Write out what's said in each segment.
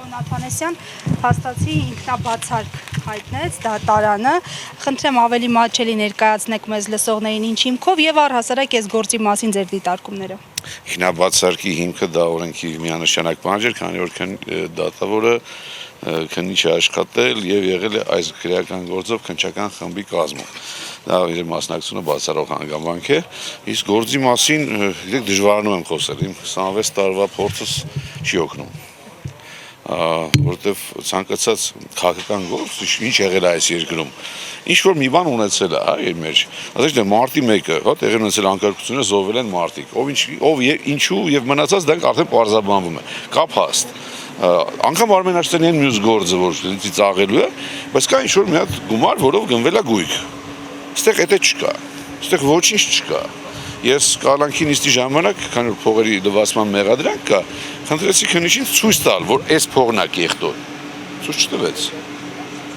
Լևոն Աթանեսյան հաստատի ինքնաբացարկ հայտնեց դատարանը, խնդրեմ ավելի մատչելի ներկայացնեք մեզ լսողներին ինչ հիմքով եւ առհասարակ այս գործի մասին ձեր դիտարկումները։ Ինքնաբացարկի հիմքը դա օրենքի միանշանակ բան էր, քանի որ դատավորը քննիչ է աշխատել եւ եղել է այս քրեական գործով քննչական խմբի կազմում։ Դա իր մասնակցությունը բացառող հանգամանք է, իսկ գործի մասին դժվարանում եմ խոսել, իմ 26 տարվա փորձս չի օգնում, որովհետեւ ցանկացած քաղաքական գործ ինչ եղել է այս երկրում, ինչ որ մի բան ունեցել է իր մեջ, ասենք դե մարտի 1-ը, հա, տեղի ունեցել անկարգությունը զոհվել են մարդիկ, ով ինչու եւ մնացած դրանք արդեն պարզաբանվում է, կա փաստ։ Անգամ Արմեն Աշտանյանի մյուս գործը, որ ծիծաղելու է, բայց կա ինչ-որ մի հատ գումար, որով գնվել է գույք։ Այստեղ էտե չկա, այստեղ ոչինչ չկա։ Ես կալանքի նիստի ժամանակ, քանի որ փողերի լվացման մեղադրանք կա, խնդրեցի քննիչին ցույց տալ, որ այս փողն է կեղտոտ։ Ցույց չտվեց։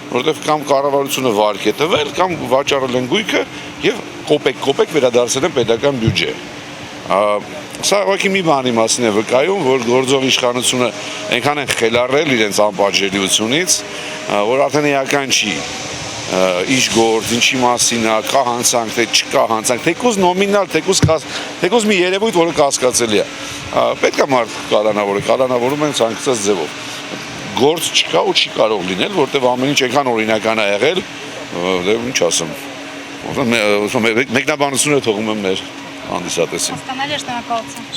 Որովհետև կամ կառավարությունը վարկ է տվել, կամ վաճառել են գույքը եւ կոպեկ վերադարձել են պետական բյուջե։ Սա ուղղակի մի բանի մասին է վկայում, որ գործող իշխանությունը այնքան են խելառել իրենց անպատժելիությունից, որ արդեն էական չի ինչ գործ, ինչի մասին է, կա հանցանք, թե չկա հանցանք, թեկուզ նոմինալ, թեկուզ մի երևույթ, որը կասկածելի է։ Պետք է մարդ կալանավորում են ցանկացած ձևով։ Գործ չկա ու չի կարող լինել, որտեղ ամեն ինչ այնքան օրինական է եղել, դե ինչ ասեմ։ Մեկնաբանությունը թողում եմ մեր հանդիսատեսին։ Հասկանալի է, շնորհակալություն։